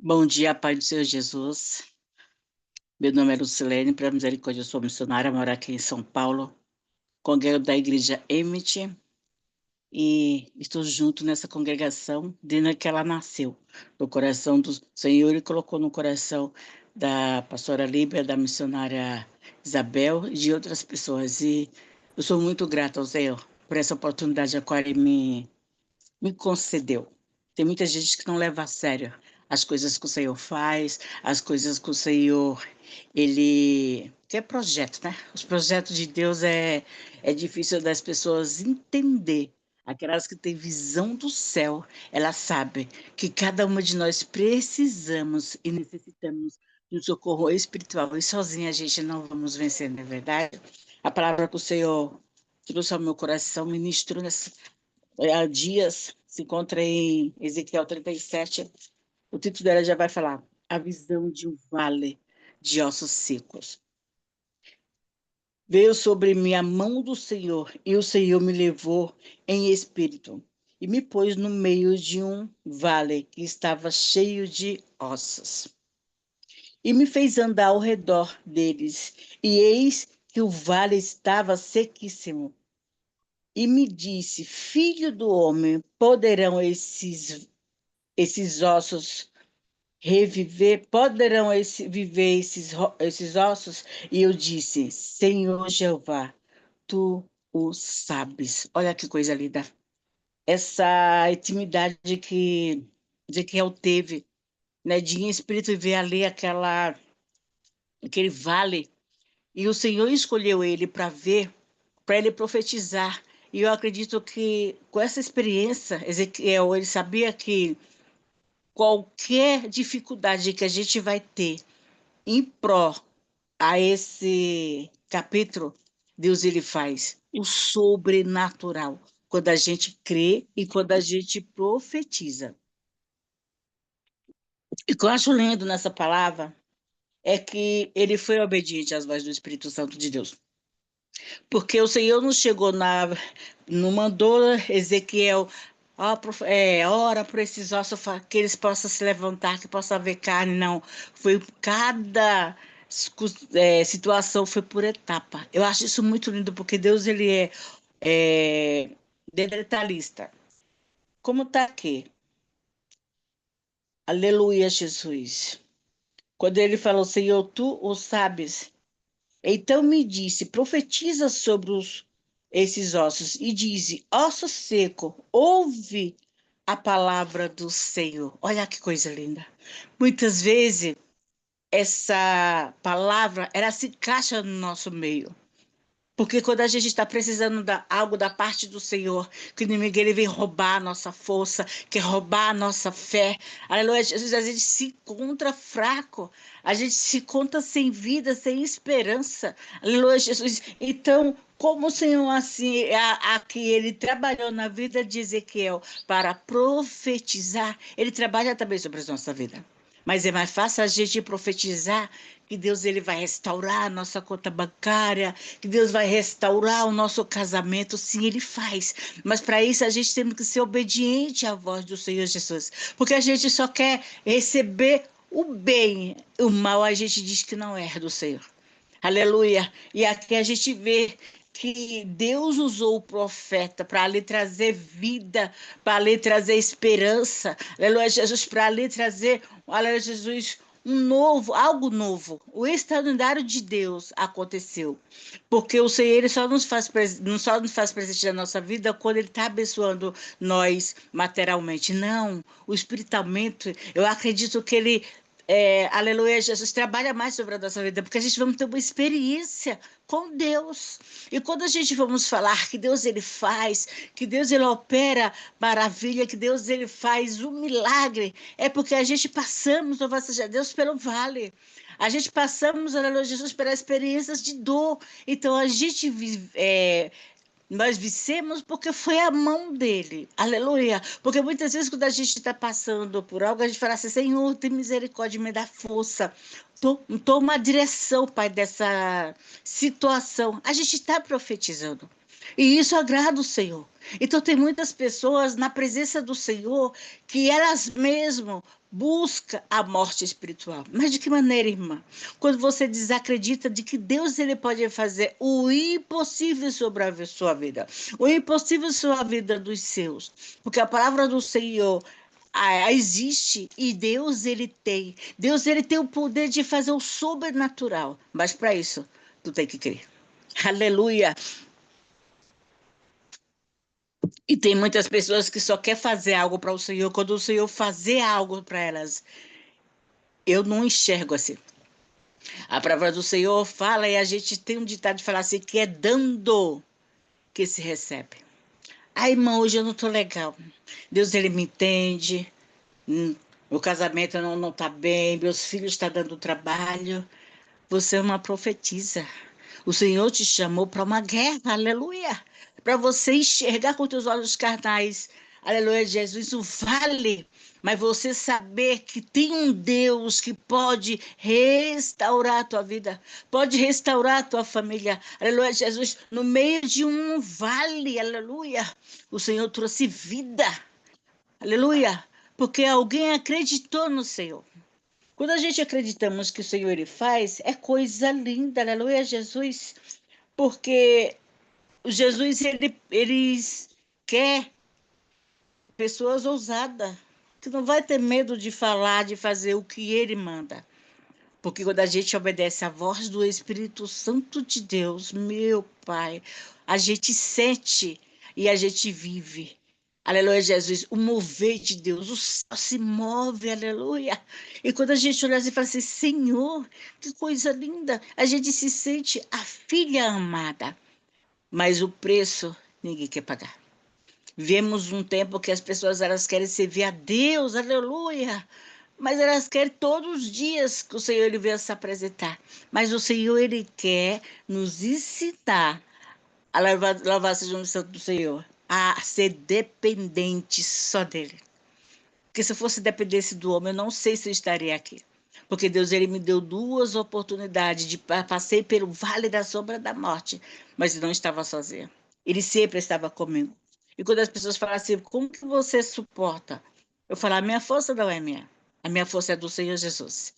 Bom dia, Pai do Senhor Jesus. Meu nome é Lucilene, para misericórdia, eu sou missionária, moro aqui em São Paulo, congrego da igreja Emmet e estou junto nessa congregação desde que ela nasceu. No coração do Senhor e colocou no coração da pastora Líbia, da missionária Isabel e de outras pessoas. E eu sou muito grata ao Senhor por essa oportunidade a qual Ele me concedeu. Tem muita gente que não leva a sério as coisas que o Senhor faz, as coisas que o Senhor, ele... Que é projeto, né? Os projetos de Deus é difícil das pessoas entender. Aquelas que têm visão do céu, elas sabem que cada uma de nós precisamos e necessitamos de um socorro espiritual. E sozinha a gente não vamos vencer, não é verdade? A palavra que o Senhor trouxe ao meu coração, ministrou há dias, se encontra em Ezequiel 37. O título dela já vai falar: A visão de um vale de ossos secos. Veio sobre mim a mão do Senhor, e o Senhor me levou em espírito, e me pôs no meio de um vale que estava cheio de ossos. E me fez andar ao redor deles, e eis que o vale estava sequíssimo. E me disse: Filho do homem, poderão esses ossos reviver? Poderão viver esses ossos? E eu disse: Senhor Jeová, tu o sabes. Olha que coisa linda. Essa intimidade que Ezequiel teve, né, de ir em espírito e ver ali aquele vale. E o Senhor escolheu ele para ver, para ele profetizar. E eu acredito que com essa experiência, Ezequiel, ele sabia que qualquer dificuldade que a gente vai ter em pró a esse capítulo, Deus ele faz o sobrenatural quando a gente crê e quando a gente profetiza. E o que eu acho lindo nessa palavra é que ele foi obediente às vozes do Espírito Santo de Deus. Porque o Senhor não chegou não mandou Ezequiel, ora por esses ossos, que eles possam se levantar, que possa haver carne, não. Foi cada situação foi por etapa. Eu acho isso muito lindo, porque Deus ele é detalhista. Como está aqui? Aleluia, Jesus. Quando ele falou, Senhor, tu o sabes. Então me disse, profetiza sobre esses ossos e dize, osso seco, ouve a palavra do Senhor. Olha que coisa linda. Muitas vezes essa palavra, ela se encaixa no nosso meio. Porque quando a gente está precisando de algo da parte do Senhor, que o inimigo ele vem roubar a nossa força, quer roubar a nossa fé. Aleluia, Jesus, a gente se encontra fraco, a gente se encontra sem vida, sem esperança. Aleluia, Jesus. Então, como o Senhor, assim, aqui ele trabalhou na vida de Ezequiel para profetizar, ele trabalha também sobre a nossa vida. Mas é mais fácil a gente profetizar que Deus ele vai restaurar a nossa conta bancária, que Deus vai restaurar o nosso casamento. Sim, ele faz. Mas para isso a gente tem que ser obediente à voz do Senhor Jesus. Porque a gente só quer receber o bem. O mal a gente diz que não é do Senhor. Aleluia. E aqui a gente vê que Deus usou o profeta para lhe trazer vida, para lhe trazer esperança. Aleluia, Jesus, para lhe trazer, aleluia, Jesus, um novo, algo novo. O extraordinário de Deus aconteceu. Porque o Senhor ele não só nos faz presente na nossa vida quando Ele está abençoando nós materialmente. Não, o espiritualmente, eu acredito que Ele aleluia, Jesus trabalha mais sobre a nossa vida, porque a gente vamos ter uma experiência com Deus. E quando a gente vamos falar que Deus ele faz, que Deus ele opera maravilha, que Deus ele faz um milagre, é porque a gente passamos, louvado seja Deus, pelo vale. A gente passamos, aleluia, Jesus, pelas experiências de dor. Então a gente nós vencemos porque foi a mão dele. Aleluia. Porque muitas vezes, quando a gente está passando por algo, a gente fala assim: Senhor, tem misericórdia, me dá força. Toma a direção, Pai, dessa situação. A gente está profetizando. E isso agrada o Senhor. Então, tem muitas pessoas na presença do Senhor que elas mesmas busca a morte espiritual. Mas de que maneira, irmã? Quando você desacredita de que Deus ele pode fazer o impossível sobre a sua vida, o impossível sobre a vida dos seus, porque a palavra do Senhor existe e Deus ele tem o poder de fazer o sobrenatural, mas para isso tu tem que crer. Aleluia. E tem muitas pessoas que só quer fazer algo para o Senhor quando o Senhor fazer algo para elas. Eu não enxergo assim. A palavra do Senhor fala e a gente tem um ditado de falar assim, que é dando que se recebe. Ai, irmã, hoje eu não tô legal. Deus, ele me entende. Meu casamento não tá bem, meus filhos estão dando trabalho. Você é uma profetisa. O Senhor te chamou para uma guerra, aleluia. Para você enxergar com teus olhos carnais, aleluia, Jesus, o vale. Mas você saber que tem um Deus que pode restaurar a tua vida, pode restaurar a tua família, aleluia, Jesus, no meio de um vale, aleluia. O Senhor trouxe vida, aleluia, porque alguém acreditou no Senhor. Quando a gente acreditamos que o Senhor ele faz, é coisa linda, aleluia, Jesus, porque o Jesus ele quer pessoas ousadas, que não vai ter medo de falar, de fazer o que ele manda. Porque quando a gente obedece à voz do Espírito Santo de Deus, meu Pai, a gente sente e a gente vive. Aleluia, Jesus, o mover de Deus, o céu se move, aleluia. E quando a gente olha assim e fala assim, Senhor, que coisa linda, a gente se sente a filha amada, mas o preço ninguém quer pagar. Vemos um tempo que as pessoas elas querem servir a Deus, aleluia. Mas elas querem todos os dias que o Senhor ele venha se apresentar. Mas o Senhor ele quer nos ensinar a lavar seja no santo do Senhor, a ser dependente só dele. Porque se eu fosse dependesse do homem, eu não sei se eu estaria aqui. Porque Deus ele me deu duas oportunidades de passei pelo vale da sombra da morte, mas eu não estava sozinha. Ele sempre estava comigo. E quando as pessoas falam assim, como que você suporta? Eu falo, a minha força não é minha. A minha força é do Senhor Jesus.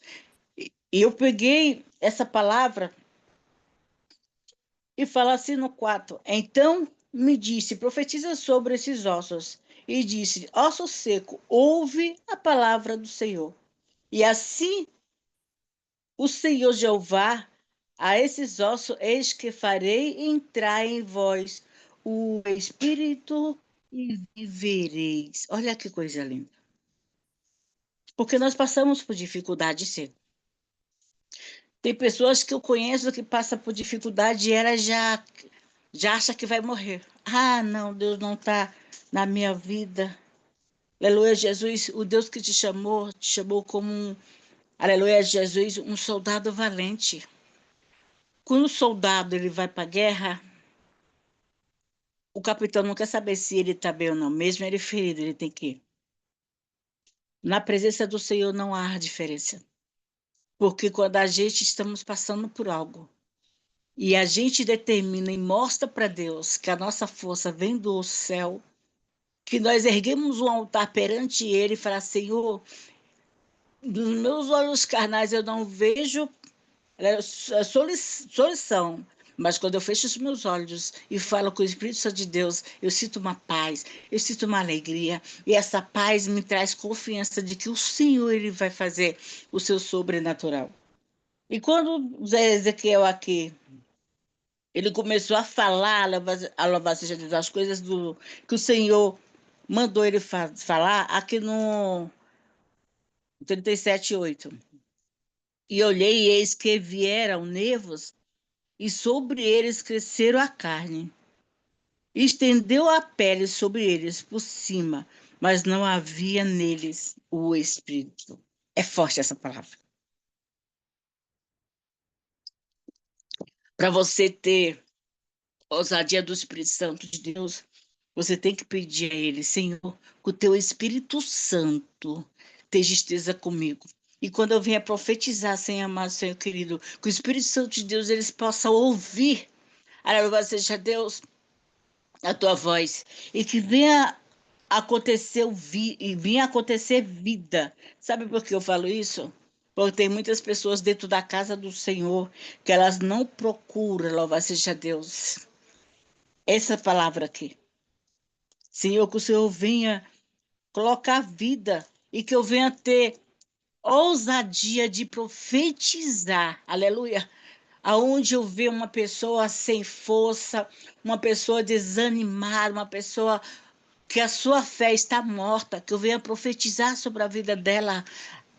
E eu peguei essa palavra e falo assim no 4. Então me disse, profetiza sobre esses ossos. E disse, osso seco, ouve a palavra do Senhor. E assim o Senhor Jeová, a esses ossos, eis que farei entrar em vós o Espírito e vivereis. Olha que coisa linda. Porque nós passamos por dificuldade, sim. Tem pessoas que eu conheço que passam por dificuldade e ela já acha que vai morrer. Ah, não, Deus não está na minha vida. Aleluia, Jesus, o Deus que te chamou como aleluia, Jesus, um soldado valente. Quando o soldado ele vai para a guerra, o capitão não quer saber se ele está bem ou não. Mesmo ele ferido, ele tem que ir. Na presença do Senhor não há diferença. Porque quando a gente estamos passando por algo e a gente determina e mostra para Deus que a nossa força vem do céu, que nós erguemos um altar perante Ele e falar, Senhor, dos meus olhos carnais eu não vejo solução. Mas quando eu fecho os meus olhos e falo com o Espírito Santo de Deus, eu sinto uma paz, eu sinto uma alegria. E essa paz me traz confiança de que o Senhor ele vai fazer o seu sobrenatural. E quando Zé Ezequiel aqui, ele começou a falar, a louvar seja Deus, as coisas que o Senhor mandou ele falar, aqui no 37:8. E olhei, e eis que vieram nervos e sobre eles cresceram a carne. Estendeu a pele sobre eles por cima, mas não havia neles o Espírito. É forte essa palavra. Para você ter ousadia do Espírito Santo de Deus, você tem que pedir a Ele, Senhor, que o teu Espírito Santo esteja comigo. E quando eu venha profetizar, Senhor amado, Senhor querido, que o Espírito Santo de Deus eles possam ouvir, aleluia seja Deus, a tua voz, e que venha aconteceu e vinha acontecer vida. Sabe por que eu falo isso? Porque tem muitas pessoas dentro da casa do Senhor que elas não procuram, louvado seja Deus. Essa palavra aqui. Senhor, que o Senhor venha colocar vida e que eu venha ter ousadia de profetizar. Aleluia. Aonde eu ver uma pessoa sem força, uma pessoa desanimada, uma pessoa que a sua fé está morta, que eu venha profetizar sobre a vida dela.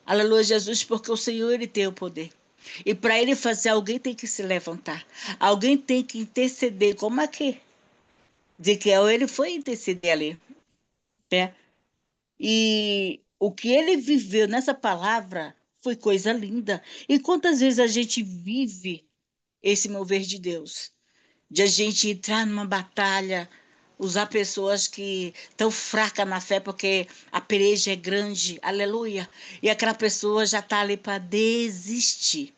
Aleluia, Jesus, porque o Senhor, Ele tem o poder. E para Ele fazer, alguém tem que se levantar. Alguém tem que interceder. Como é que? De que Ele foi interceder ali, né? E o que Ele viveu nessa palavra foi coisa linda. E quantas vezes a gente vive esse mover de Deus? De a gente entrar numa batalha, usar pessoas que estão fracas na fé porque a peleja é grande, aleluia, e aquela pessoa já está ali para desistir.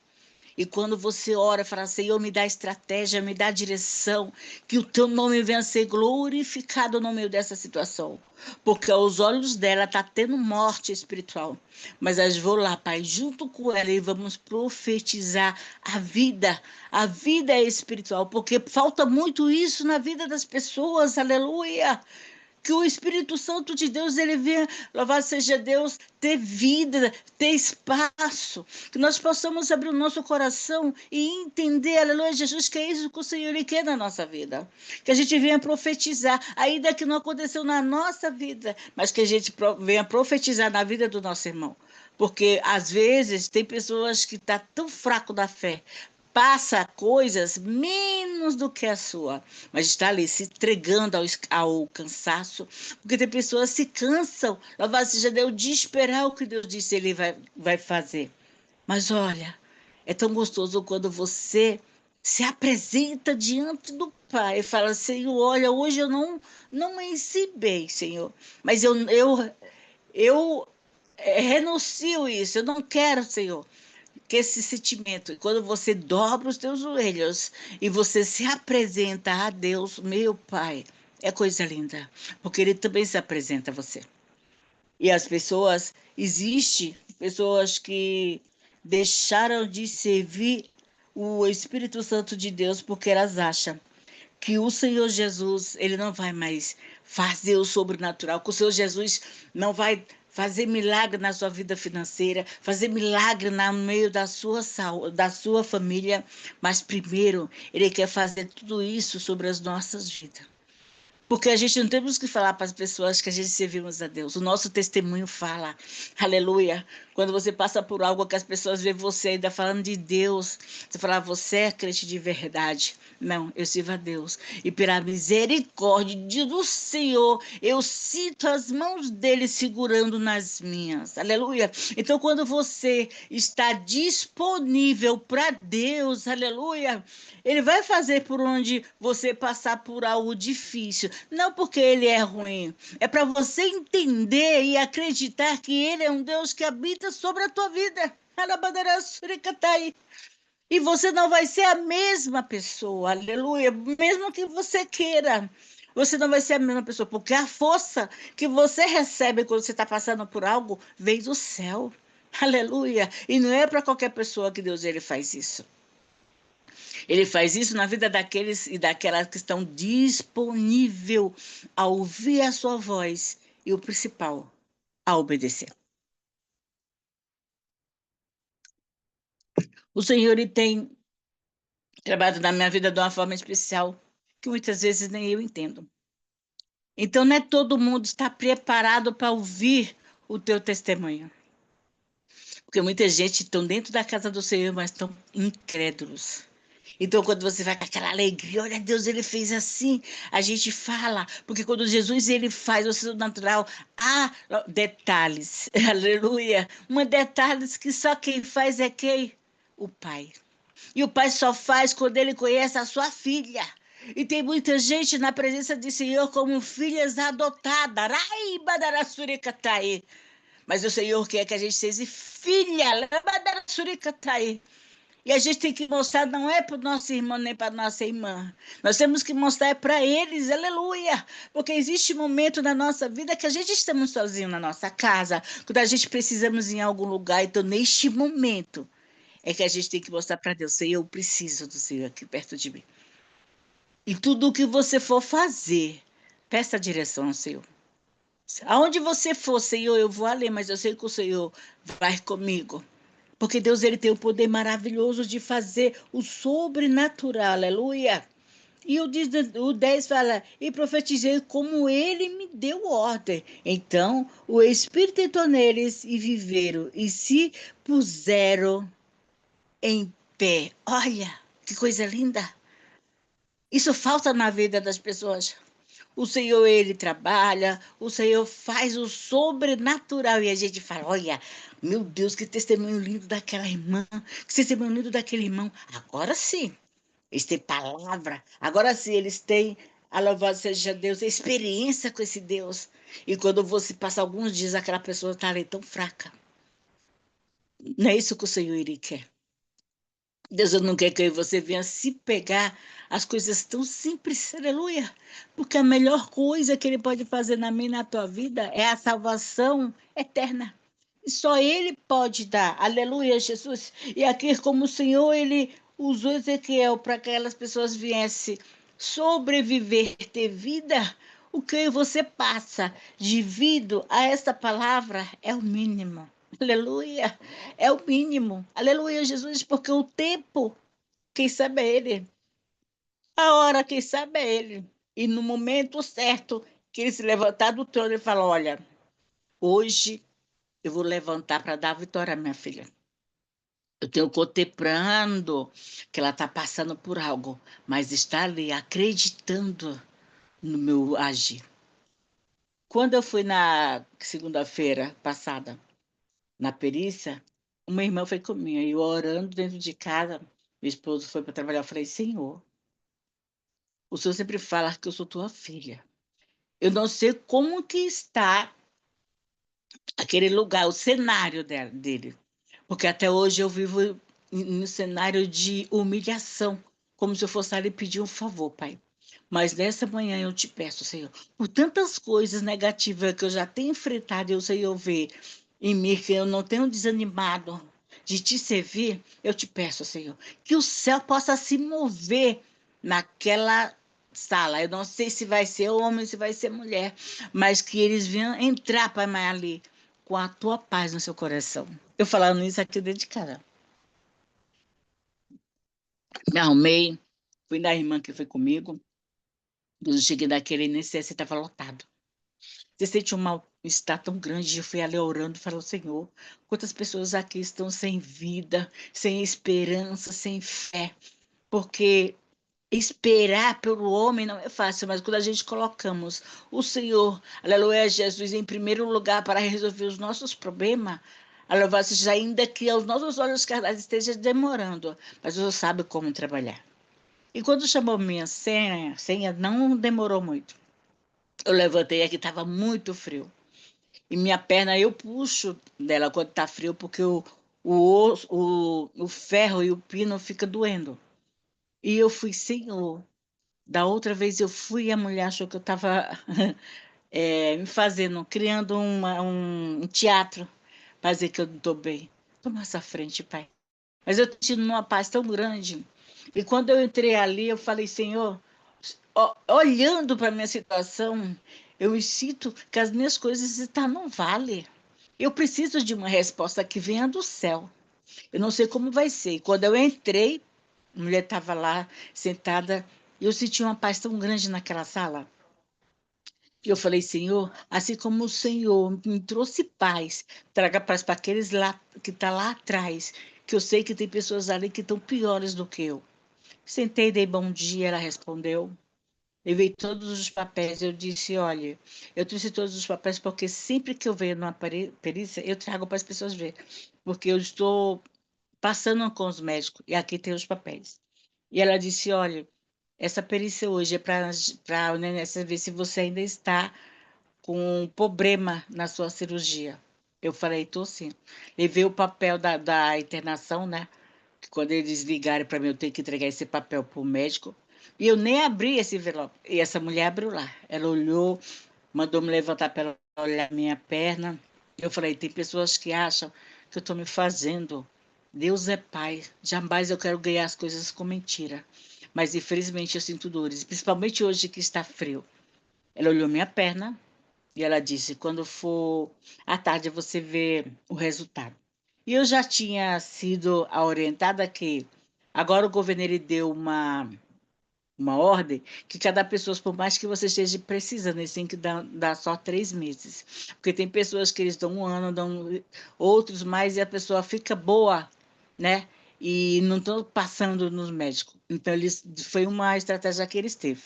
E quando você ora, fala, Senhor, me dá estratégia, me dá direção, que o teu nome venha a ser glorificado no meio dessa situação. Porque aos olhos dela está tendo morte espiritual. Mas eu vou lá, Pai, junto com ela e vamos profetizar a vida. A vida é espiritual, porque falta muito isso na vida das pessoas, aleluia. Que o Espírito Santo de Deus, ele venha, louvado seja Deus, ter vida, ter espaço, que nós possamos abrir o nosso coração e entender, aleluia, Jesus, que é isso que o Senhor ele quer na nossa vida. Que a gente venha profetizar, ainda que não aconteceu na nossa vida, mas que a gente venha profetizar na vida do nosso irmão. Porque, às vezes, tem pessoas que estão tão fraco da fé, passa coisas menos do que a sua, mas está ali se entregando ao cansaço, porque tem pessoas que se cansam, louvado seja Deus, de esperar o que Deus disse ele vai fazer. Mas olha, é tão gostoso quando você se apresenta diante do Pai e fala, Senhor, olha, hoje eu não amanheci bem, Senhor, mas eu renuncio isso, eu não quero, Senhor, que esse sentimento, quando você dobra os teus joelhos e você se apresenta a Deus, meu Pai, é coisa linda, porque Ele também se apresenta a você. E as pessoas, existe pessoas que deixaram de servir o Espírito Santo de Deus porque elas acham que o Senhor Jesus, ele não vai mais fazer o sobrenatural, que o Senhor Jesus não vai fazer milagre na sua vida financeira, fazer milagre no meio da sua saúde, da sua família, mas primeiro ele quer fazer tudo isso sobre as nossas vidas. Porque a gente não temos que falar para as pessoas que a gente servimos a Deus. O nosso testemunho fala. Aleluia. Quando você passa por algo que as pessoas veem você ainda falando de Deus, você fala, você é crente de verdade. Não, eu sirvo a Deus. E pela misericórdia do Senhor, eu sinto as mãos dele segurando nas minhas. Aleluia. Então, quando você está disponível para Deus, aleluia, ele vai fazer por onde você passar por algo difícil. Não porque ele é ruim, é para você entender e acreditar que ele é um Deus que habita sobre a tua vida. E você não vai ser a mesma pessoa, aleluia, mesmo que você queira. Você não vai ser a mesma pessoa, porque a força que você recebe quando você está passando por algo vem do céu. Aleluia. E não é para qualquer pessoa que Deus ele faz isso. Ele faz isso na vida daqueles e daquelas que estão disponíveis a ouvir a sua voz e o principal, a obedecer. O Senhor ele tem trabalhado na minha vida de uma forma especial que muitas vezes nem eu entendo. Então, não é todo mundo está preparado para ouvir o teu testemunho. Porque muita gente está dentro da casa do Senhor, mas estão incrédulos. Então, quando você vai com aquela alegria, olha, Deus, ele fez assim, a gente fala, porque quando Jesus ele faz o sobrenatural, há detalhes, aleluia, uma detalhes que só quem faz é quem? O Pai. E o Pai só faz quando ele conhece a sua filha. E tem muita gente na presença do Senhor como filhas adotadas. Rai, badarassuricatai. Mas o Senhor quer que a gente seja filha. Badarassuricatai. E a gente tem que mostrar, não é para o nosso irmão nem para a nossa irmã. Nós temos que mostrar para eles, aleluia. Porque existe um momento na nossa vida que a gente estamos sozinhos na nossa casa, quando a gente precisamos ir em algum lugar. Então, neste momento, é que a gente tem que mostrar para Deus, Senhor, eu preciso do Senhor aqui perto de mim. E tudo o que você for fazer, peça a direção ao Senhor. Aonde você for, Senhor, eu vou ali, mas eu sei que o Senhor vai comigo. Porque Deus ele tem o poder maravilhoso de fazer o sobrenatural, aleluia. E o 10 fala, e profetizei como ele me deu ordem. Então o Espírito entrou neles e viveram e se puseram em pé. Olha, que coisa linda. Isso falta na vida das pessoas. O Senhor, ele trabalha, o Senhor faz o sobrenatural. E a gente fala: olha, meu Deus, que testemunho lindo daquela irmã, que testemunho lindo daquele irmão. Agora sim, eles têm palavra, agora sim, eles têm, a louvado seja Deus, experiência com esse Deus. E quando você passa alguns dias, aquela pessoa está ali tão fraca. Não é isso que o Senhor ele quer. Deus não quer que você venha se pegar as coisas tão simples, aleluia. Porque a melhor coisa que Ele pode fazer na minha e na tua vida é a salvação eterna. E só Ele pode dar, aleluia, Jesus. E aqui, como o Senhor, Ele usou Ezequiel para que aquelas pessoas viessem sobreviver, ter vida, o que você passa devido a esta palavra é o mínimo. Aleluia. É o mínimo. Aleluia, Jesus, porque o tempo, quem sabe é Ele. A hora, quem sabe é Ele. E no momento certo, que Ele se levantar do trono e falar: olha, hoje eu vou levantar para dar vitória à minha filha. Eu tenho contemplando que ela está passando por algo, mas está ali acreditando no meu agir. Quando eu fui na segunda-feira passada, na perícia, uma irmã foi comigo, e eu orando dentro de casa, meu esposo foi para trabalhar, eu falei: Senhor, o Senhor sempre fala que eu sou tua filha. Eu não sei como que está aquele lugar, o cenário dele, porque até hoje eu vivo em um cenário de humilhação, como se eu fosse ali pedir um favor, Pai. Mas nessa manhã eu te peço, Senhor, por tantas coisas negativas que eu já tenho enfrentado e o Senhor vê em mim, que eu não tenho desanimado de te servir, eu te peço, Senhor, que o céu possa se mover naquela sala. Eu não sei se vai ser homem, se vai ser mulher, mas que eles venham entrar, Pai, ali com a tua paz no seu coração. Eu falando isso aqui dentro de casa. Me arrumei, fui na irmã que foi comigo. Quando eu cheguei daquele INSS, estava lotado. Você sente um mal-estar tão grande. Eu fui ali orando e falei: Senhor, quantas pessoas aqui estão sem vida, sem esperança, sem fé. Porque esperar pelo homem não é fácil, mas quando a gente colocamos o Senhor, aleluia, Jesus, em primeiro lugar para resolver os nossos problemas, aleluia, seja ainda que aos nossos olhos carnais esteja demorando, mas o Senhor sabe como trabalhar. E quando chamou minha senha não demorou muito. Eu levantei aqui, estava muito frio. E minha perna eu puxo dela quando está frio, porque o ferro e o pino fica doendo. E eu fui, Senhor. Da outra vez eu fui e a mulher achou que eu estava me fazendo, criando um teatro para dizer que eu não estou bem. Toma essa frente, Pai. Mas eu estou sentindo uma paz tão grande. E quando eu entrei ali, eu falei: Senhor, olhando para a minha situação, eu me sinto que as minhas coisas estão no vale. Eu preciso de uma resposta que venha do céu. Eu não sei como vai ser. Quando eu entrei, a mulher estava lá sentada e eu senti uma paz tão grande naquela sala. E eu falei: Senhor, assim como o Senhor me trouxe paz, traga paz para aqueles lá que estão lá atrás, que eu sei que tem pessoas ali que estão piores do que eu. Sentei, dei bom dia, ela respondeu. Levei todos os papéis. Eu disse: olha, eu trouxe todos os papéis porque sempre que eu venho numa perícia, eu trago para as pessoas verem. Porque eu estou passando com os médicos e aqui tem os papéis. E ela disse: olha, essa perícia hoje é para o INSS ver se você ainda está com um problema na sua cirurgia. Eu falei: estou sim. Levei o papel da internação, né? quando eles ligaram para mim, eu tenho que entregar esse papel para o médico. E eu nem abri esse envelope. E essa mulher abriu lá. Ela olhou, mandou me levantar para ela olhar minha perna. Eu falei, tem pessoas que acham que eu estou me fazendo. Deus é pai. Jamais eu quero ganhar as coisas com mentira. Mas infelizmente eu sinto dores, principalmente hoje que está frio. Ela olhou minha perna e ela disse, quando for à tarde você vê o resultado. E eu já tinha sido orientada que agora o governo ele deu uma ordem que cada pessoa, por mais que você esteja precisando, eles têm que dar só 3 meses. Porque tem pessoas que eles dão um ano, dão outros mais, e a pessoa fica boa, né? E não estão passando nos médicos. Então, foi uma estratégia que eles teve.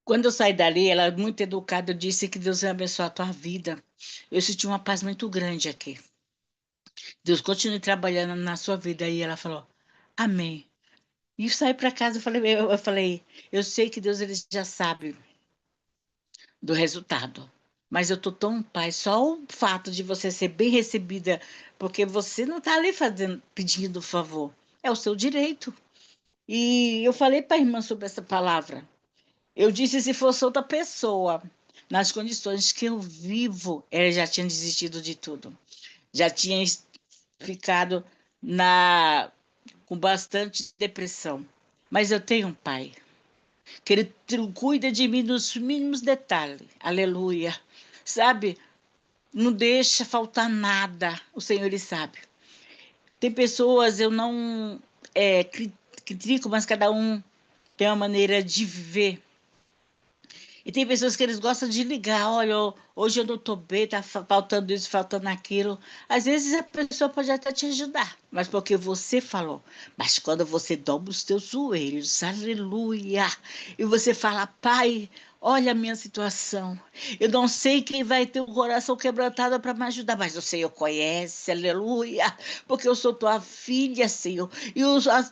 Quando eu saí dali, ela, muito educada, disse que Deus vai abençoar a tua vida. Eu senti uma paz muito grande aqui. Deus continue trabalhando na sua vida. Aí ela falou, amém. E saí para casa, eu falei, eu sei que Deus ele já sabe do resultado, mas eu tô tão em paz, só o fato de você ser bem recebida, porque você não está ali pedindo favor, é o seu direito. E eu falei para a irmã sobre essa palavra. Eu disse se fosse outra pessoa, nas condições que eu vivo, ela já tinha desistido de tudo, já tinha ficado com bastante depressão. Mas eu tenho um pai que ele cuida de mim nos mínimos detalhes. Aleluia. Sabe? Não deixa faltar nada. O Senhor, ele sabe. Tem pessoas, eu não critico, mas cada um tem uma maneira de viver. E tem pessoas que eles gostam de ligar, olha, hoje eu não estou bem, está faltando isso, faltando aquilo. Às vezes a pessoa pode até te ajudar, mas porque você falou. Mas quando você dobra os teus joelhos, aleluia, e você fala, pai, olha a minha situação. Eu não sei quem vai ter o coração quebrantado para me ajudar, mas o Senhor conhece, aleluia, porque eu sou tua filha, Senhor. E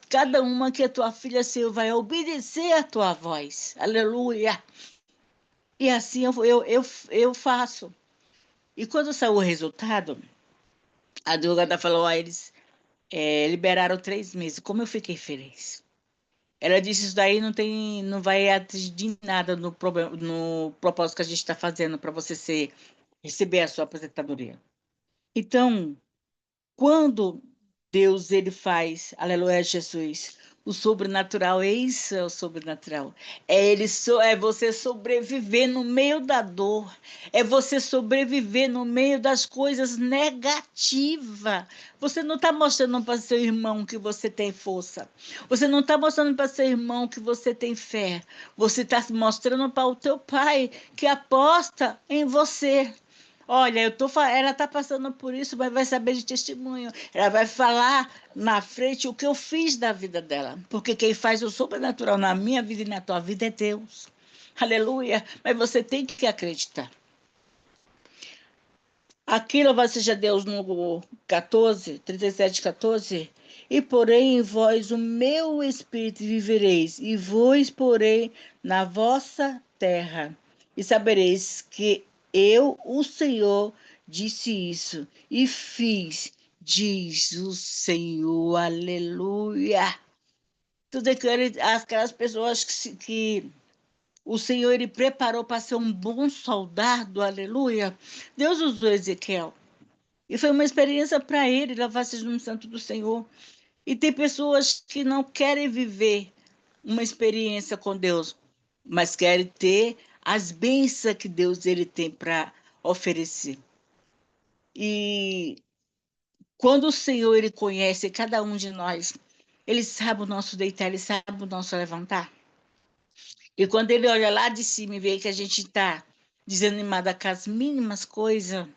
cada uma que é tua filha, Senhor, vai obedecer a tua voz, aleluia. E assim eu faço. E quando saiu o resultado, a advogada falou: eles liberaram 3 meses. Como eu fiquei feliz. Ela disse: Isso daí não vai atingir nada no propósito que a gente está fazendo para você receber a sua aposentadoria. Então, quando Deus ele faz, aleluia, Jesus, o sobrenatural, isso é o sobrenatural. É você sobreviver no meio da dor, é você sobreviver no meio das coisas negativas. Você não está mostrando para seu irmão que você tem força. Você não está mostrando para seu irmão que você tem fé. Você está mostrando para o teu pai que aposta em você. Olha, ela está passando por isso, mas vai saber de testemunho. Ela vai falar na frente o que eu fiz da vida dela. Porque quem faz o sobrenatural na minha vida e na tua vida é Deus. Aleluia. Mas você tem que acreditar. Aqui, louvado seja Deus, no 14, 37, 14. E porém em vós o meu espírito vivereis, e vos porei na vossa terra. E sabereis que eu, o Senhor, disse isso, e fiz, diz o Senhor. Aleluia. Tudo aquelas pessoas que o Senhor ele preparou para ser um bom soldado, aleluia. Deus usou Ezequiel. E foi uma experiência para ele, lavar seja no santo do Senhor. E tem pessoas que não querem viver uma experiência com Deus, mas querem ter as bênçãos que Deus ele tem para oferecer. E quando o Senhor ele conhece cada um de nós, ele sabe o nosso deitar, ele sabe o nosso levantar. E quando ele olha lá de cima e vê que a gente está desanimada com as mínimas coisas,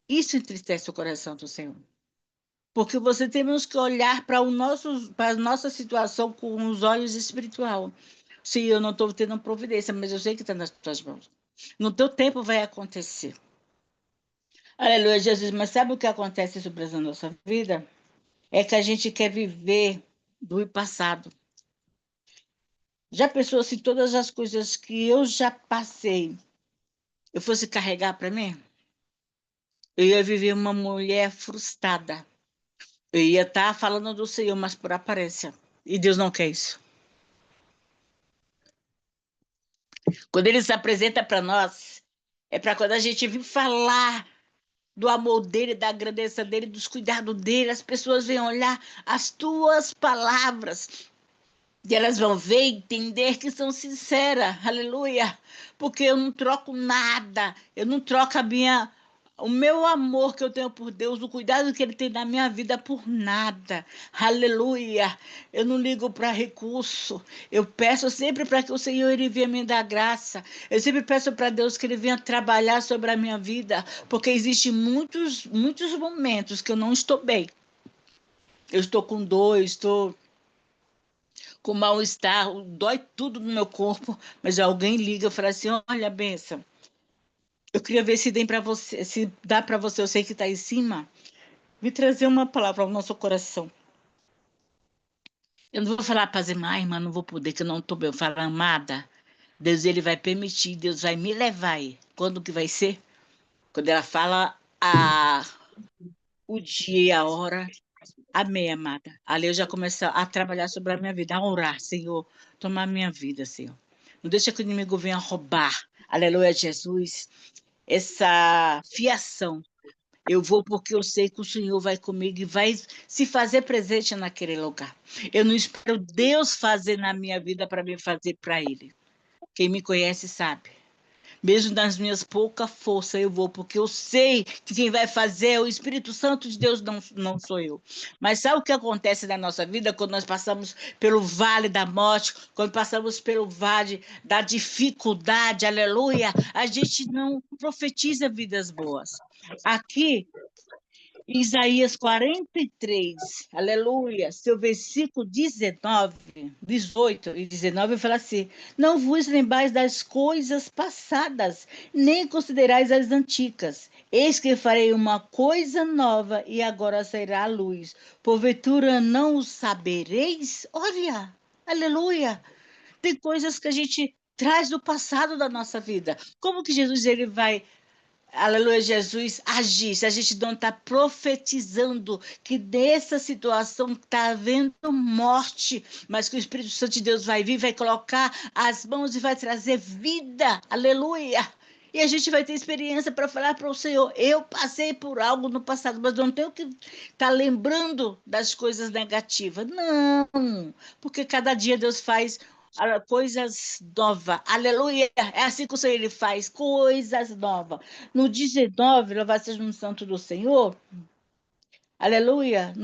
isso entristece o coração do Senhor. Porque você temos que olhar para a nossa situação com os olhos espiritual. Se eu não estou tendo providência, mas eu sei que está nas tuas mãos. No teu tempo vai acontecer. Aleluia, Jesus. Mas sabe o que acontece sobre a nossa vida? É que a gente quer viver do passado. Já pensou se todas as coisas que eu já passei, eu fosse carregar para mim? eu ia viver uma mulher frustrada. Eu ia estar falando do Senhor, mas por aparência. E Deus não quer isso. Quando Ele se apresenta para nós, é para quando a gente vir falar do amor dele, da grandeza dele, dos cuidados dele, as pessoas vêm olhar as tuas palavras e elas vão ver e entender que são sinceras, aleluia, porque eu não troco nada, eu não troco o meu amor que eu tenho por Deus, o cuidado que Ele tem na minha vida por nada, aleluia. Eu não ligo para recurso, eu peço sempre para que o Senhor Ele venha me dar graça, eu sempre peço para Deus que Ele venha trabalhar sobre a minha vida, porque existem muitos momentos que eu não estou bem. Eu estou com dor, estou com mal-estar, dói tudo no meu corpo, mas alguém liga e fala assim: olha, benção, eu queria ver se dá para você, se dá para você, eu sei que está em cima, me trazer uma palavra ao nosso coração. Eu não vou falar para Zema, irmã, não vou poder, que eu não estou bem. Eu falo, amada, Deus ele vai permitir, Deus vai me levar aí. Quando que vai ser? Quando ela fala o dia e a hora. Amém, amada. Ali eu já começo a trabalhar sobre a minha vida, a orar, Senhor, tomar minha vida, Senhor. Não deixa que o inimigo venha roubar. Aleluia, Jesus. Essa fiação. Eu vou porque eu sei que o Senhor vai comigo e vai se fazer presente naquele lugar. Eu não espero Deus fazer na minha vida para me fazer para Ele. Quem me conhece sabe. Mesmo nas minhas poucas forças, eu vou, porque eu sei que quem vai fazer é o Espírito Santo de Deus, não sou eu. Mas sabe o que acontece na nossa vida quando nós passamos pelo vale da morte, quando passamos pelo vale da dificuldade, aleluia? A gente não profetiza vidas boas. Aqui Isaías 43, aleluia, seu versículo 19, 18 e 19 fala assim: não vos lembrais das coisas passadas, nem considerais as antigas. Eis que farei uma coisa nova e agora sairá a luz. Porventura não o sabereis? Olha, aleluia. Tem coisas que a gente traz do passado da nossa vida. Como que Jesus ele vai, aleluia, Jesus, agir. Se a gente não está profetizando que nessa situação está havendo morte, mas que o Espírito Santo de Deus vai vir, vai colocar as mãos e vai trazer vida, aleluia. E a gente vai ter experiência para falar para o Senhor: eu passei por algo no passado, mas não tenho que estar lembrando das coisas negativas. Não, porque cada dia Deus faz coisas novas. Aleluia. É assim que o Senhor ele faz coisas novas. No 19, louvado seja o santo do Senhor. Aleluia.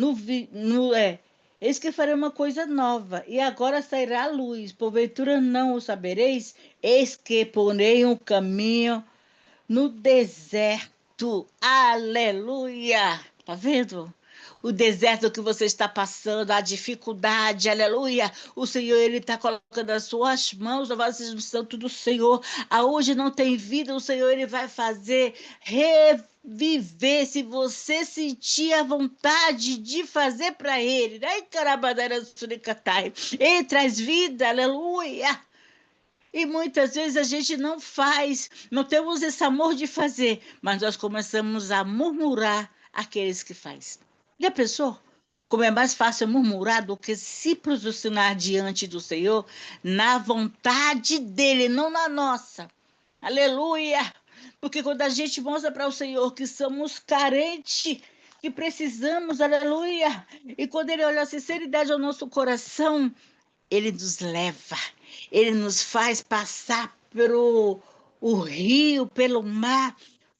Eis que farei uma coisa nova, e agora sairá a luz. Porventura não o sabereis? Eis que porei um caminho no deserto. Aleluia. Tá vendo? O deserto que você está passando, a dificuldade, aleluia. O Senhor, Ele está colocando as suas mãos, louvado seja o santo do Senhor. Aonde não tem vida, o Senhor, Ele vai fazer reviver. Se você sentir a vontade de fazer para Ele, né? Carabadara suricatai. Ele traz vida, aleluia. E muitas vezes a gente não faz, não temos esse amor de fazer, mas nós começamos a murmurar aqueles que faz. Já pensou? Como é mais fácil murmurar do que se posicionar diante do Senhor na vontade dele, não na nossa. Aleluia! Porque quando a gente mostra para o Senhor que somos carentes, que precisamos, aleluia! E quando ele olha a sinceridade ao nosso coração, ele nos leva, ele nos faz passar pelo o rio, pelo mar,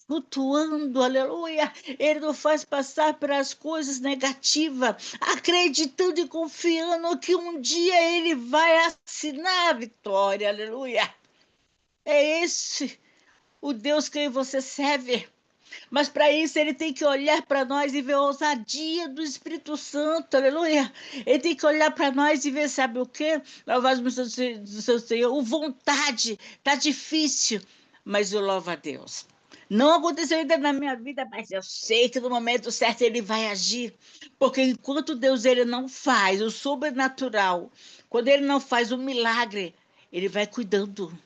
flutuando, aleluia. Ele nos faz passar pelas coisas negativas, acreditando e confiando que um dia ele vai assinar a vitória, aleluia. É esse o Deus que você serve. Mas para isso ele tem que olhar para nós e ver a ousadia do Espírito Santo, aleluia. Ele tem que olhar para nós e ver, sabe o quê? Louvado do seu Senhor, o vontade, tá difícil, mas eu louvo a Deus. Não aconteceu ainda na minha vida, mas eu sei que no momento certo ele vai agir. Porque enquanto Deus ele não faz o sobrenatural, quando ele não faz o milagre, ele vai cuidando.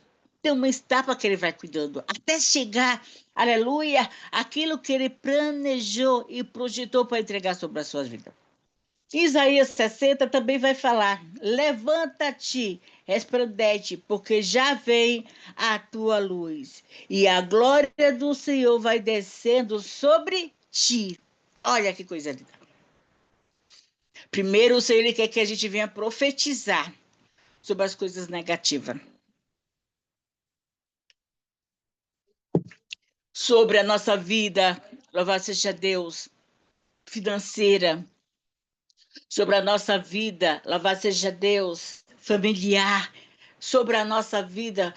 tem uma etapa que ele vai cuidando, até chegar, aleluia, aquilo que ele planejou e projetou para entregar sobre a sua vida. Isaías 60 também vai falar: levanta-te, resplandece, porque já vem a tua luz, e a glória do Senhor vai descendo sobre ti. Olha que coisa linda. Primeiro, o Senhor ele quer que a gente venha profetizar sobre as coisas negativas, sobre a nossa vida, louvado seja Deus, financeira, sobre a nossa vida, louvado seja Deus, familiar, sobre a nossa vida,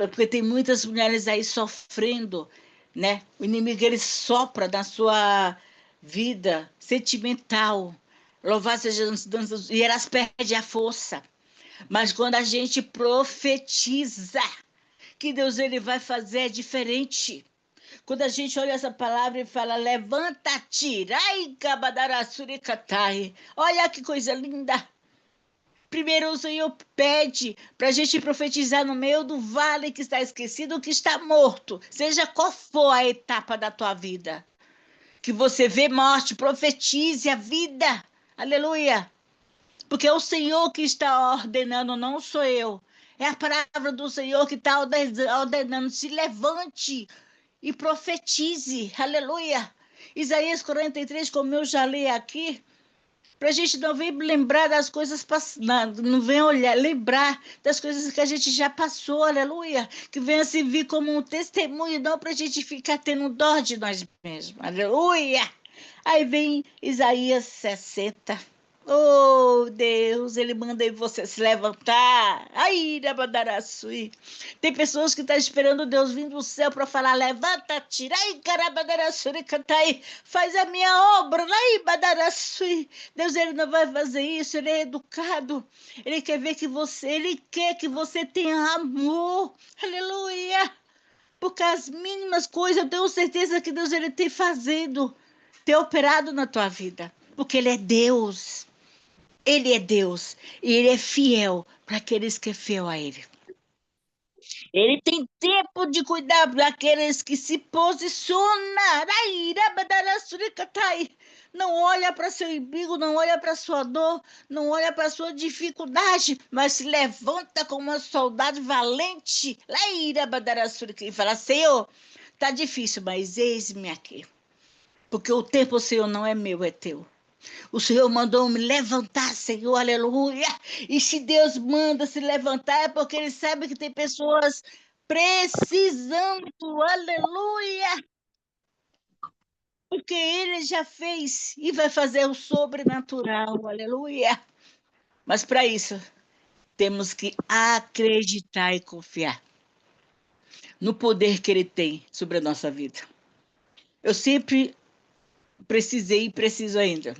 porque tem muitas mulheres aí sofrendo, né? O inimigo ele sopra na sua vida sentimental, louvado seja Deus, e elas perdem a força. Mas quando a gente profetiza que Deus ele vai fazer diferente. Quando a gente olha essa palavra e fala, levanta-te, olha que coisa linda. Primeiro o Senhor pede para a gente profetizar no meio do vale que está esquecido, que está morto, seja qual for a etapa da tua vida. Que você vê morte, profetize a vida. Aleluia. Porque é o Senhor que está ordenando, não sou eu. É a palavra do Senhor que está ordenando. Se levante e profetize. Aleluia. Isaías 43, como eu já li aqui, para a gente não vir lembrar das coisas passadas, não vem olhar, lembrar das coisas que a gente já passou, aleluia. Que venha servir como um testemunho, não para a gente ficar tendo dó de nós mesmos, aleluia. Aí vem Isaías 60. Oh, Deus, ele manda você se levantar. Ai, Rabadaraçui. Tem pessoas que estão esperando Deus vir do céu para falar: levanta, tira aí, Carabadaraçui, cantai, faz a minha obra. Ai, Badaraçui. Deus, ele não vai fazer isso, ele é educado. Ele quer ver que você, ele quer que você tenha amor. Aleluia. Porque as mínimas coisas, eu tenho certeza que Deus ele tem fazendo, tem operado na tua vida. Porque ele é Deus. Ele é Deus e ele é fiel para aqueles que é fiel a ele. Ele tem tempo de cuidar daqueles que se posicionam. Não olha para seu inimigo, não olha para sua dor, não olha para sua dificuldade, mas se levanta como um soldado valente. E fala: Senhor, tá difícil, mas eis-me aqui. Porque o tempo, Senhor, não é meu, é teu. O Senhor mandou me levantar, Senhor, aleluia. E se Deus manda se levantar, é porque Ele sabe que tem pessoas precisando, aleluia. Porque Ele já fez e vai fazer o sobrenatural, aleluia. Mas para isso, temos que acreditar e confiar no poder que Ele tem sobre a nossa vida. Eu sempre precisei e preciso ainda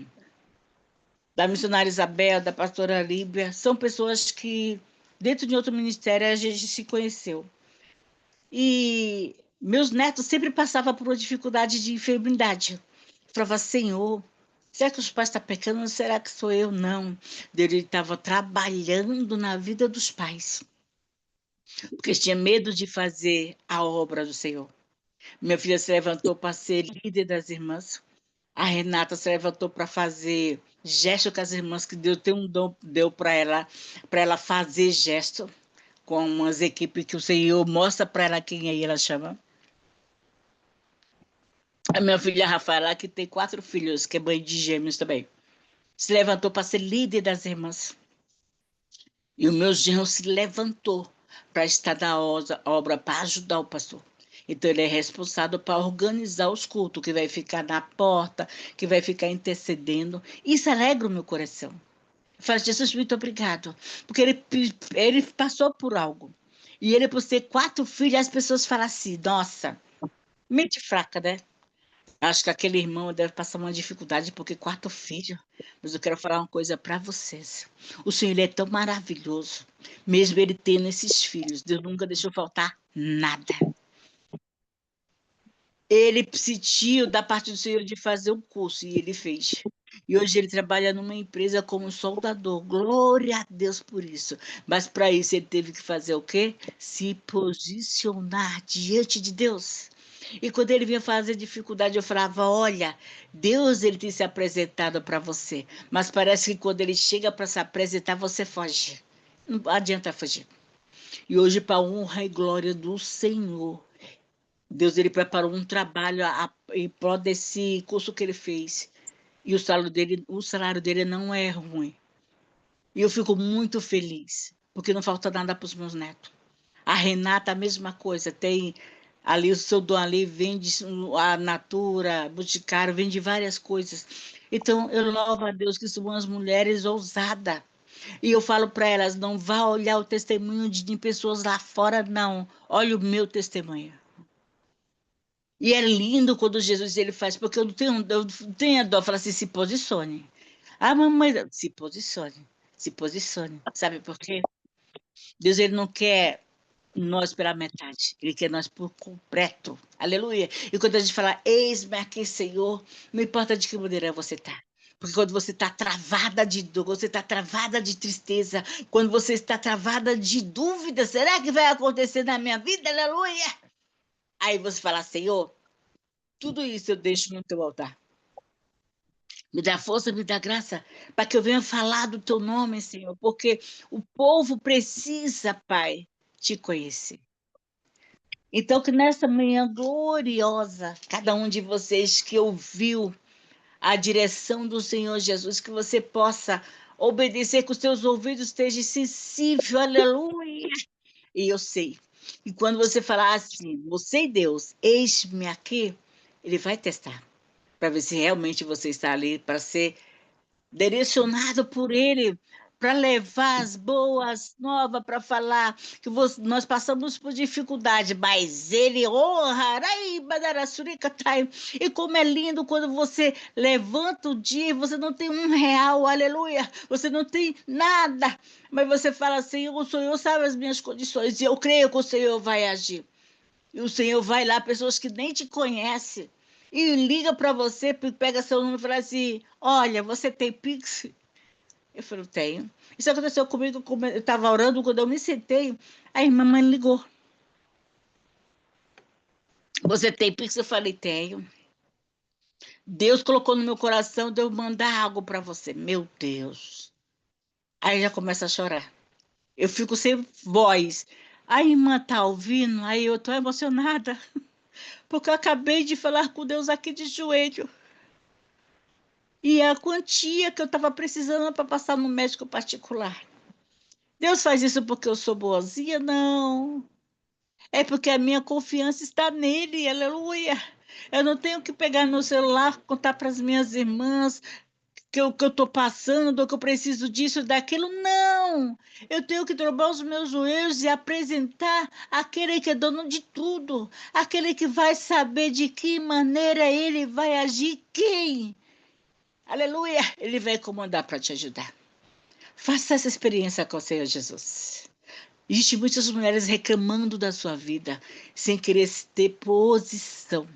da missionária Isabel, da pastora Líbia, são pessoas que, dentro de outro ministério, a gente se conheceu. E meus netos sempre passavam por uma dificuldade de enfermidade. Eu falava, Senhor, será que os pais estão pecando? Será que sou eu? Não. Ele estava trabalhando na vida dos pais, porque tinha medo de fazer a obra do Senhor. Minha filha se levantou para ser líder das irmãs. A Renata se levantou para fazer gesto com as irmãs, que Deus tem um dom, deu para ela fazer gesto com umas equipes que o Senhor mostra para ela quem aí ela chama. A minha filha Rafaela, que tem 4 filhos, que é mãe de gêmeos também, se levantou para ser líder das irmãs. E o meu genro se levantou para estar na obra, para ajudar o pastor. Então, ele é responsável para organizar os cultos, que vai ficar na porta, que vai ficar intercedendo. Isso alegra o meu coração. Faz Jesus, muito obrigado. Porque ele passou por algo. E ele, por ter 4 filhos, as pessoas falam assim, nossa, mente fraca, né? Acho que aquele irmão deve passar uma dificuldade porque 4 filhos. Mas eu quero falar uma coisa para vocês. O Senhor ele é tão maravilhoso. Mesmo ele tendo esses filhos, Deus nunca deixou faltar nada. Ele sentiu da parte do Senhor de fazer um curso e ele fez. E hoje ele trabalha numa empresa como soldador. Glória a Deus por isso. Mas para isso ele teve que fazer o quê? Se posicionar diante de Deus. E quando ele vinha fazer dificuldade, eu falava: olha, Deus ele tem se apresentado para você. Mas parece que quando ele chega para se apresentar, você foge. Não adianta fugir. E hoje, para a honra e glória do Senhor, Deus ele preparou um trabalho em prol desse curso que ele fez. E o salário dele não é ruim. E eu fico muito feliz, porque não falta nada para os meus netos. A Renata, a mesma coisa, tem ali o seu dom ali, vende a Natura, Boticário, vende várias coisas. Então, eu louvo a Deus que são umas mulheres ousadas. E eu falo para elas, não vá olhar o testemunho de pessoas lá fora, não. Olha o meu testemunho. E é lindo quando Jesus ele faz, porque eu não tenho dó, fala assim, se posicione. Ah, mamãe, se posicione. Sabe por quê? Deus ele não quer nós pela metade, ele quer nós por completo. Aleluia. E quando a gente fala, eis-me aqui, Senhor, não importa de que maneira você está. Porque quando você está travada de dor, você está travada de tristeza, quando você está travada de dúvida, será que vai acontecer na minha vida? Aleluia. Aí você fala, Senhor, tudo isso eu deixo no teu altar. Me dá força, me dá graça, para que eu venha falar do teu nome, Senhor, porque o povo precisa, Pai, te conhecer. Então, que nessa manhã gloriosa, cada um de vocês que ouviu a direção do Senhor Jesus, que você possa obedecer, que os teus ouvidos estejam sensíveis, aleluia. E eu sei. E quando você falar assim, você e Deus, eis-me aqui, ele vai testar, para ver se realmente você está ali para ser direcionado por Ele para levar as boas novas, para falar que nós passamos por dificuldade, mas Ele honra. E como é lindo quando você levanta o dia e você não tem R$ 1, aleluia, você não tem nada, mas você fala assim, o Senhor sabe as minhas condições, e eu creio que o Senhor vai agir. E o Senhor vai lá, pessoas que nem te conhecem, e liga para você, pega seu número e fala assim: olha, você tem Pix? Eu falei: tenho. Isso aconteceu comigo, eu estava orando, quando eu me sentei, a irmã mãe ligou. Você tem Pix? Eu falei: tenho. Deus colocou no meu coração de eu mandar algo para você. Meu Deus. Aí já começa a chorar. Eu fico sem voz. A irmã tá ouvindo? Aí eu tô emocionada, porque eu acabei de falar com Deus aqui de joelho. E a quantia que eu estava precisando para passar no médico particular. Deus faz isso porque eu sou boazinha? Não. É porque a minha confiança está nele, aleluia. Eu não tenho que pegar meu celular, contar para as minhas irmãs que eu estou passando, que eu preciso disso, daquilo. Não. Eu tenho que dobrar os meus joelhos e apresentar aquele que é dono de tudo, aquele que vai saber de que maneira ele vai agir, quem. Aleluia! Ele vai comandar para te ajudar. Faça essa experiência com o Senhor Jesus. Existem muitas mulheres reclamando da sua vida, sem querer ter posição.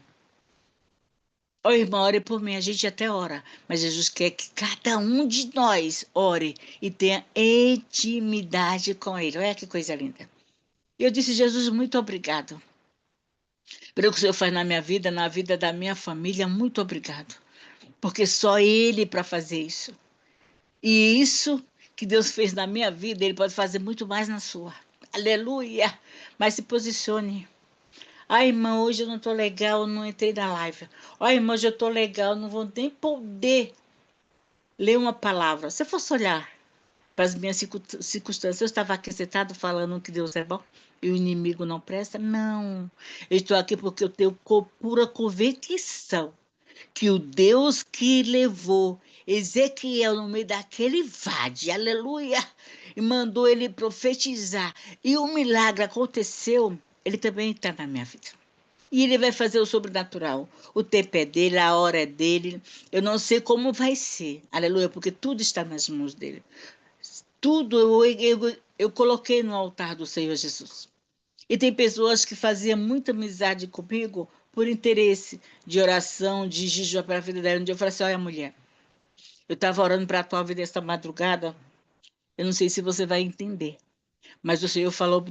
Ô, irmã, ore por mim, a gente até ora, mas Jesus quer que cada um de nós ore e tenha intimidade com Ele. Olha que coisa linda. Eu disse: Jesus, muito obrigado pelo que o Senhor faz na minha vida, na vida da minha família. Muito obrigado, porque só Ele para fazer isso. E isso que Deus fez na minha vida, Ele pode fazer muito mais na sua. Aleluia! Mas se posicione. Ai, irmã, hoje eu não estou legal, eu não entrei na live. Ai, irmã, hoje eu estou legal, não vou nem poder ler uma palavra. Se eu fosse olhar para as minhas circunstâncias, eu estava aqui sentado falando que Deus é bom e o inimigo não presta? Não. Eu estou aqui porque eu tenho pura convicção que o Deus que levou Ezequiel no meio daquele vade, aleluia, e mandou ele profetizar, e o milagre aconteceu, ele também está na minha vida. E ele vai fazer o sobrenatural. O tempo é dele, a hora é dele. Eu não sei como vai ser, aleluia, porque tudo está nas mãos dele. Tudo eu coloquei no altar do Senhor Jesus. E tem pessoas que faziam muita amizade comigo por interesse de oração, de jejum para a vida dela. Um dia eu falei assim: olha, mulher, Eu estava orando para a tua vida esta madrugada. Eu não sei se você vai entender, mas o Senhor falou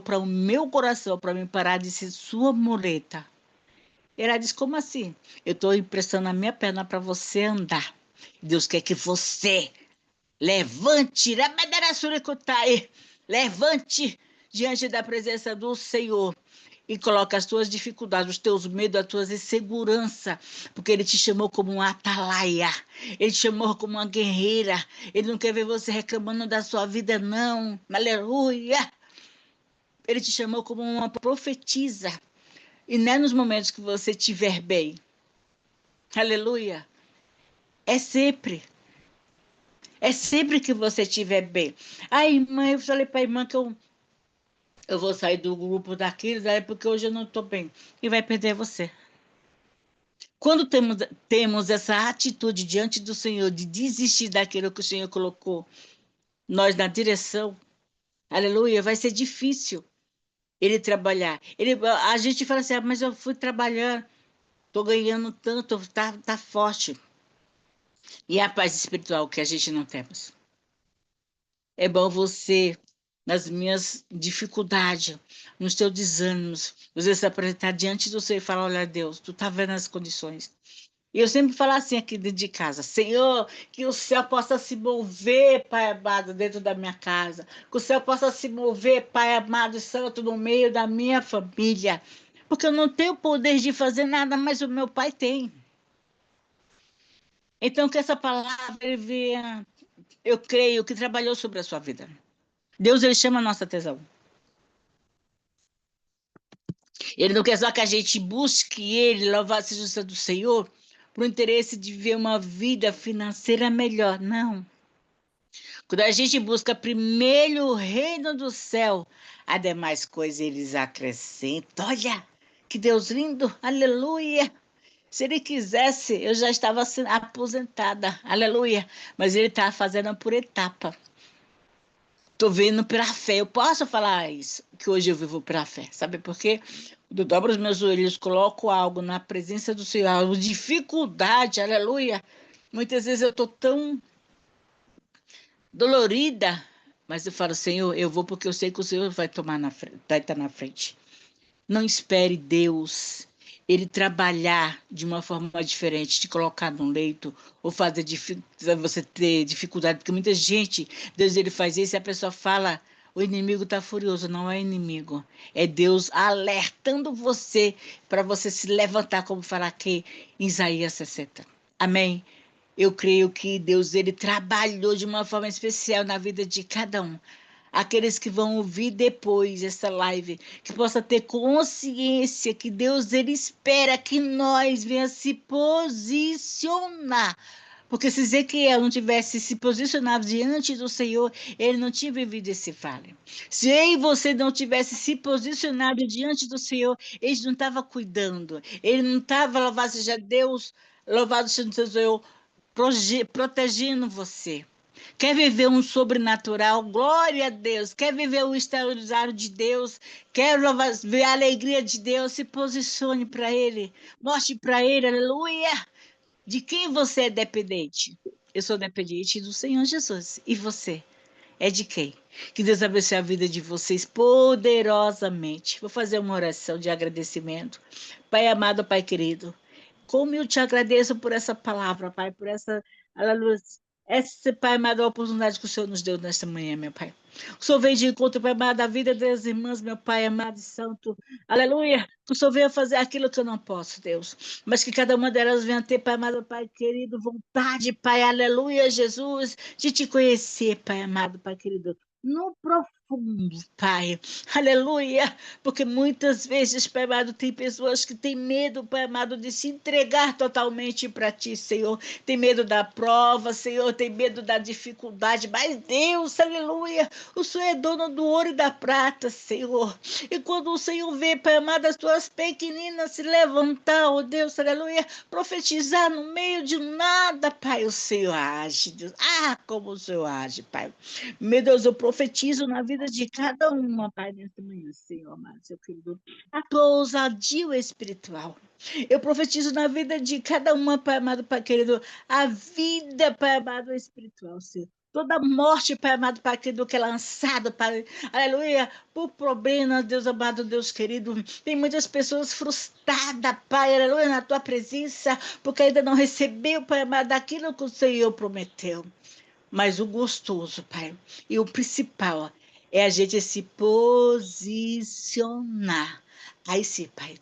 para o meu coração, para mim parar de ser sua muleta. Ela disse, como assim? Eu estou emprestando a minha perna para você andar. Deus quer que você levante, levante diante da presença do Senhor e coloque as tuas dificuldades, os teus medos, as tuas inseguranças, porque Ele te chamou como uma atalaia, Ele te chamou como uma guerreira, Ele não quer ver você reclamando da sua vida, não, aleluia. Ele te chamou como uma profetisa, e não é nos momentos que você estiver bem, aleluia, é sempre. É sempre que você estiver bem. Aí, mãe, eu falei para a irmã que eu vou sair do grupo daqueles, aí porque hoje eu não estou bem. E vai perder você. Quando temos essa atitude diante do Senhor de desistir daquilo que o Senhor colocou nós na direção, aleluia, vai ser difícil ele trabalhar. A gente fala assim, mas eu fui trabalhar, estou ganhando tanto, tá forte. E a paz espiritual que a gente não temos. É bom você, nas minhas dificuldades, nos teus desânimos, você se apresentar diante do Senhor e falar, olha, Deus, tu tá vendo as condições. E eu sempre falo assim aqui dentro de casa, Senhor, que o céu possa se mover, Pai amado, dentro da minha casa. Que o céu possa se mover, Pai amado e santo, no meio da minha família. Porque eu não tenho poder de fazer nada, mas o meu Pai tem. Então, que essa palavra, ele venha, eu creio que trabalhou sobre a sua vida. Deus, ele chama a nossa atenção. Ele não quer só que a gente busque ele, louvado seja o nome do Senhor, por interesse de viver uma vida financeira melhor. Não. Quando a gente busca primeiro o reino do céu, as demais coisas eles acrescentam. Olha, que Deus lindo, aleluia. Se ele quisesse, eu já estava aposentada, aleluia. Mas ele está fazendo por etapa. Estou vendo pela fé. Eu posso falar isso, que hoje eu vivo pela fé. Sabe por quê? Quando eu dobro os meus joelhos, coloco algo na presença do Senhor, algo, dificuldade, aleluia. Muitas vezes eu estou tão dolorida, mas eu falo, Senhor, eu vou porque eu sei que o Senhor vai tomar na frente, vai estar na frente. Não espere Deus, Ele trabalhar de uma forma diferente, te colocar num leito, ou fazer você ter dificuldade, porque muita gente, Deus ele faz isso e a pessoa fala, o inimigo está furioso, não é inimigo, é Deus alertando você para você se levantar, como fala aqui em Isaías 60. Amém? Eu creio que Deus ele trabalhou de uma forma especial na vida de cada um. Aqueles que vão ouvir depois essa live, que possa ter consciência que Deus ele espera que nós venha se posicionar. Porque se Ezequiel não tivesse se posicionado diante do Senhor, ele não tinha vivido esse vale. Se eu e você não tivesse se posicionado diante do Senhor, ele não estava cuidando, ele não estava, louvado seja Deus, louvado seja o Senhor, protegendo você. Quer viver um sobrenatural? Glória a Deus. Quer viver o extraordinário de Deus? Quer ver a alegria de Deus? Se posicione para Ele. Mostre para Ele, aleluia. De quem você é dependente? Eu sou dependente do Senhor Jesus. E você? É de quem? Que Deus abençoe a vida de vocês poderosamente. Vou fazer uma oração de agradecimento. Pai amado, Pai querido, como eu te agradeço por essa palavra, Pai, por aleluia, essa, Pai amado, a oportunidade que o Senhor nos deu nesta manhã, meu Pai. O Senhor veio de encontro, Pai amado, da vida das irmãs, meu Pai amado e santo. Aleluia. Que o Senhor venha fazer aquilo que eu não posso, Deus. Mas que cada uma delas venha ter, Pai amado, Pai querido, vontade, Pai, aleluia, Jesus, de te conhecer, Pai amado, Pai querido. No profundo, Pai. Aleluia. Porque muitas vezes, Pai amado, tem pessoas que têm medo, Pai amado, de se entregar totalmente para Ti, Senhor. Tem medo da prova, Senhor, tem medo da dificuldade. Mas Deus, aleluia, o Senhor é dono do ouro e da prata, Senhor. E quando o Senhor vê, Pai amado, as tuas pequeninas se levantar, oh Deus, aleluia, profetizar no meio de nada, Pai, o Senhor age, Deus. Ah, como o Senhor age, Pai. Meu Deus, eu profetizo na vida vida de cada uma, Pai, nesta manhã, Senhor amado, seu querido, a tua ousadia espiritual. Eu profetizo na vida de cada uma, Pai amado, Pai querido, a vida, Pai amado, espiritual, Senhor. Toda morte, Pai amado, Pai querido, que é lançada, Pai, aleluia, por problemas, Deus amado, Deus querido. Tem muitas pessoas frustradas, Pai, aleluia, na tua presença, porque ainda não recebeu, Pai amado, aquilo que o Senhor prometeu. Mas o gostoso, Pai, e o principal é a gente se posicionar. Aí sim, Pai.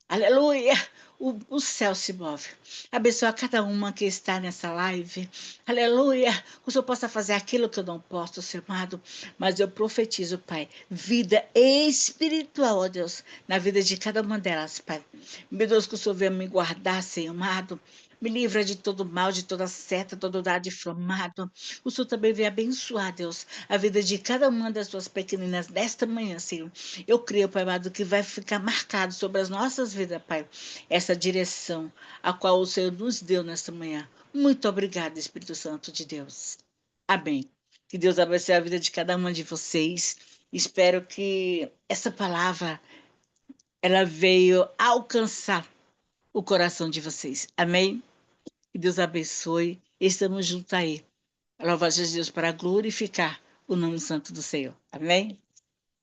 Aleluia! O céu se move. Abençoa cada uma que está nessa live. Aleluia! Que o Senhor possa fazer aquilo que eu não posso, Senhor amado. Mas eu profetizo, Pai, vida espiritual, ó Deus, na vida de cada uma delas, Pai. Meu Deus, que o Senhor venha me guardar, Senhor amado. Me livra de todo mal, de toda seta, todo dado inflamado. O Senhor também vem abençoar, Deus, a vida de cada uma das tuas pequeninas nesta manhã, Senhor. Eu creio, Pai amado, que vai ficar marcado sobre as nossas vidas, Pai, essa direção a qual o Senhor nos deu nesta manhã. Muito obrigada, Espírito Santo de Deus. Amém. Que Deus abençoe a vida de cada uma de vocês. Espero que essa palavra ela veio alcançar o coração de vocês. Amém? Que Deus abençoe. Estamos juntos aí. Louvado seja Deus para glorificar o nome santo do Senhor. Amém?